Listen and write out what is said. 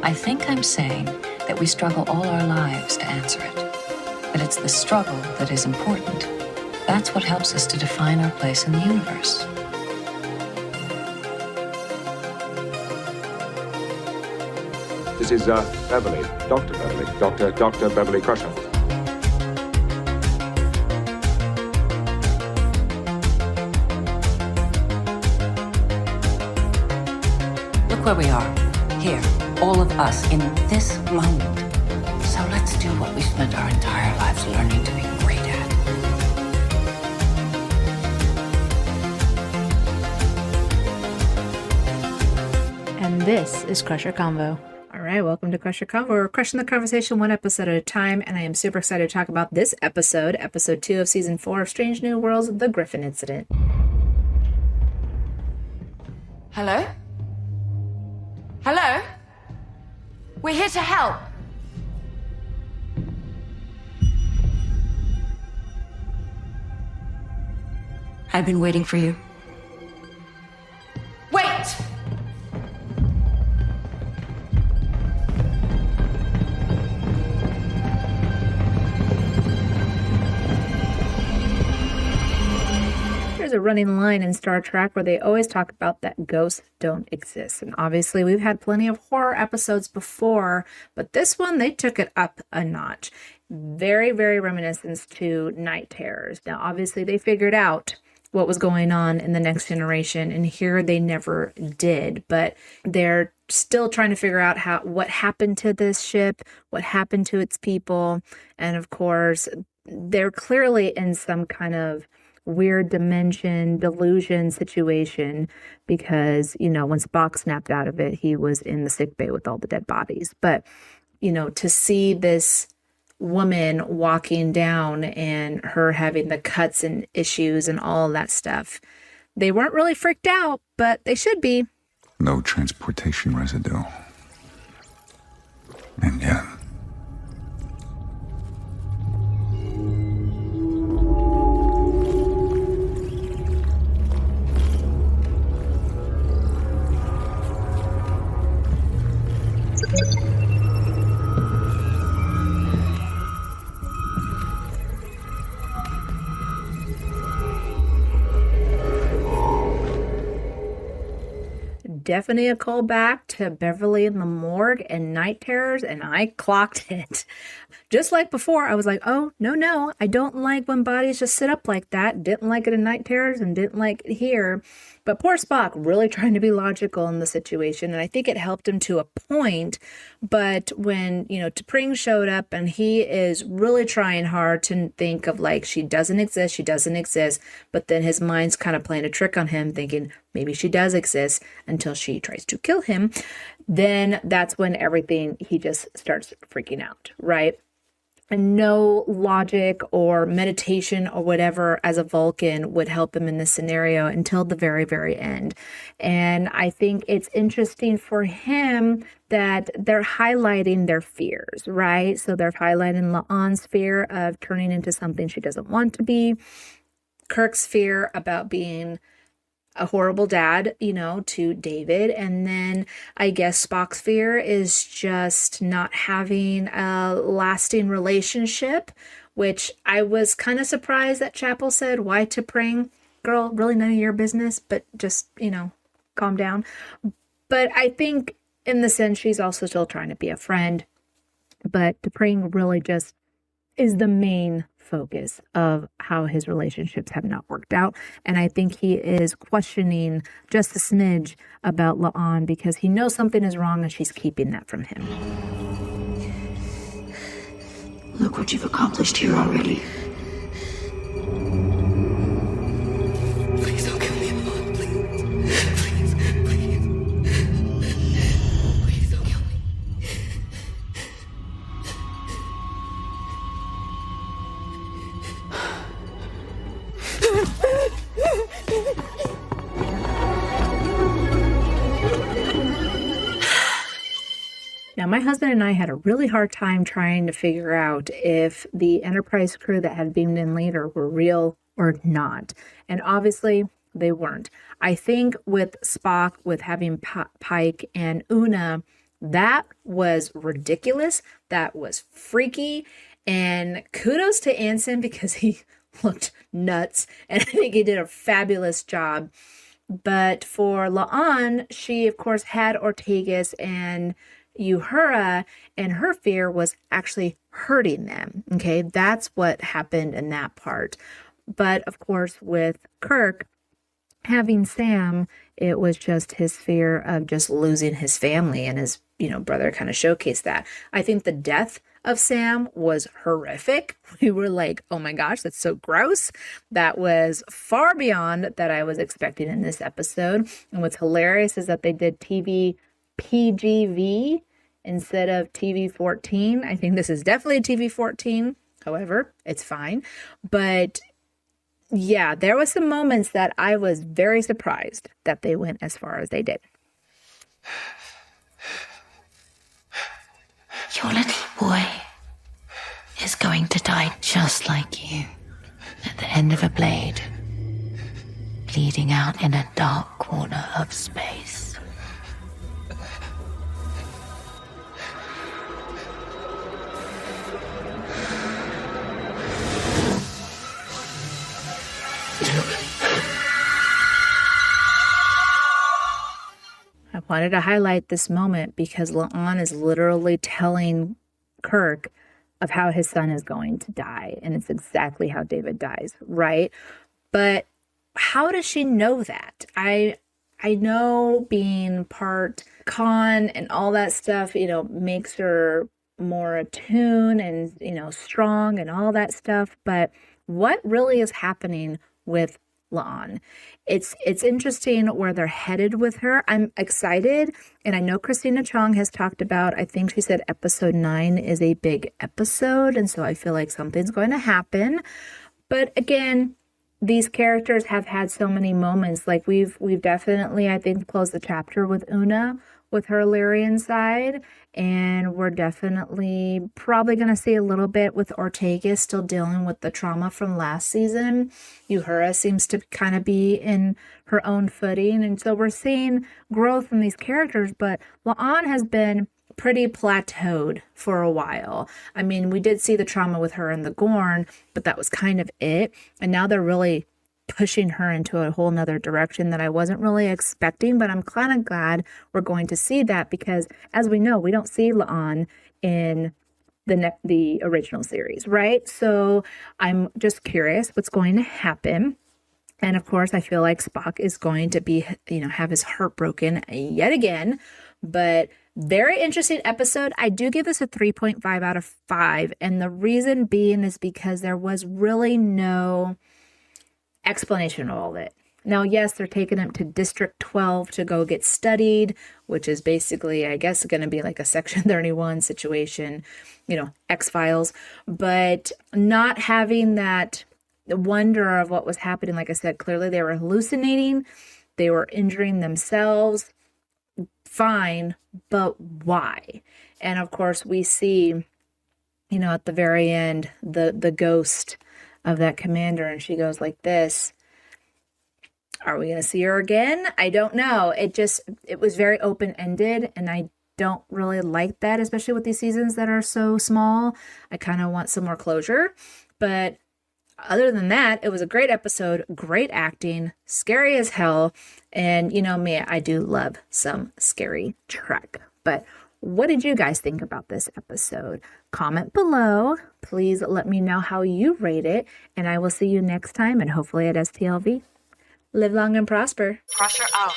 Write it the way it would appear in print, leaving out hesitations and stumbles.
I think I'm saying that we struggle all our lives to answer it. But it's the struggle that is important. That's what helps us to define our place in the universe. This is Beverly, Dr. Beverly, Dr. Beverly Crusher. Look where we are. Here, all of us, in this moment. So let's do what we spent our entire lives learning to be great at. And this is Crusher Convo. All right, welcome to Crusher Convo. We're crushing the conversation one episode at a time, and I am super excited to talk about this episode, episode 2 of season 4 of Strange New Worlds, The Griffin Incident. Hello? Hello? We're here to help. I've been waiting for you. Wait! There's a running line in Star Trek where they always talk about that ghosts don't exist. And obviously we've had plenty of horror episodes before, but this one, they took it up a notch. Very, very reminiscent to Night Terrors. Now, obviously they figured out what was going on in the Next Generation, and here they never did, but they're still trying to figure out what happened to this ship, what happened to its people, and of course, they're clearly in some kind of weird dimension, delusion situation because, you know, when Spock snapped out of it, he was in the sickbay with all the dead bodies. But, you know, to see this woman walking down and her having the cuts and issues and all that stuff, they weren't really freaked out, but they should be. No transportation residue. And yet... Definitely a callback to Beverly in the Morgue and Night Terrors, and I clocked it. Just like before, I was like, oh, no, I don't like when bodies just sit up like that. Didn't like it in Night Terrors and didn't like it here. But poor Spock, really trying to be logical in the situation, and I think it helped him to a point. But when, you know, T'Pring showed up, and he is really trying hard to think of, like, she doesn't exist, but then his mind's kind of playing a trick on him, thinking maybe she does exist until she tries to kill him. Then that's when he just starts freaking out, right? And no logic or meditation or whatever as a Vulcan would help him in this scenario until the very, very end. And I think it's interesting for him that they're highlighting their fears, right? So they're highlighting La'an's fear of turning into something she doesn't want to be, Kirk's fear about being a horrible dad, you know, to David. And then I guess Spock's fear is just not having a lasting relationship, which I was kind of surprised that Chapel said, why T'Pring? Girl, really none of your business, but just, you know, calm down. But I think in the sense she's also still trying to be a friend, but T'Pring really just is the main focus of how his relationships have not worked out. And I think he is questioning just a smidge about La'an because he knows something is wrong and she's keeping that from him. Look what you've accomplished here already. Please don't kill me, Mom. Please. Please don't kill me. Now, my husband and I had a really hard time trying to figure out if the Enterprise crew that had beamed in later were real or not. And obviously, they weren't. I think with Spock, with having Pike and Una That was ridiculous. That was freaky. And kudos to Anson because he looked nuts. And I think he did a fabulous job. But for La'an, she, of course, had Ortegas and Uhura, and her fear was actually hurting them. Okay, that's what happened in that part. But, of course, with Kirk having Sam, it was just his fear of just losing his family, and his, brother kind of showcased that. I think the death of Sam was horrific. We were like, oh my gosh, that's so gross. That was far beyond that I was expecting in this episode. And what's hilarious is that they did TV PGV instead of TV 14. I think this is definitely a TV 14. However, it's fine. But yeah, there was some moments that I was very surprised that they went as far as they did. Your little boy is going to die just like you, at the end of a blade, bleeding out in a dark corner of space. I wanted to highlight this moment because La'an is literally telling Kirk of how his son is going to die. And it's exactly how David dies, right? But how does she know that? I know being part Khan and all that stuff, makes her more attuned and, strong and all that stuff. But what really is happening with La'an? It's interesting where they're headed with her. I'm excited, and I know Christina Chong has talked about, I think she said episode 9 is a big episode, and so I feel like something's going to happen. But again, these characters have had so many moments. Like we've definitely, I think, closed the chapter with Una with her Lyrian side, and we're definitely probably going to see a little bit with Ortega still dealing with the trauma from last season. Uhura seems to kind of be in her own footing, and so we're seeing growth in these characters, but La'an has been pretty plateaued for a while. I mean, we did see the trauma with her and the Gorn, but that was kind of it, and now they're really pushing her into a whole nother direction that I wasn't really expecting, but I'm kind of glad we're going to see that because, as we know, we don't see La'an in the original series, right? So I'm just curious what's going to happen. And of course, I feel like Spock is going to be, have his heart broken yet again. But very interesting episode. I do give this a 3.5 out of 5. And the reason being is because there was really no explanation of all of it. Now, yes, they're taking him to District 12 to go get studied, which is basically, I guess, going to be like a Section 31 situation, X-Files, but not having that wonder of what was happening. Like I said, clearly they were hallucinating, they were injuring themselves, fine, but why? And of course, we see, at the very end, the ghost of that commander, and she goes like this. Are we going to see her again? I don't know. It was very open-ended, and I don't really like that, especially with these seasons that are so small. I kind of want some more closure. But other than that, it was a great episode, great acting, scary as hell, and me, I do love some scary Trek. But what did you guys think about this episode? Comment below. Please let me know how you rate it, and I will see you next time, and hopefully at STLV. Live long and prosper. Crusher out.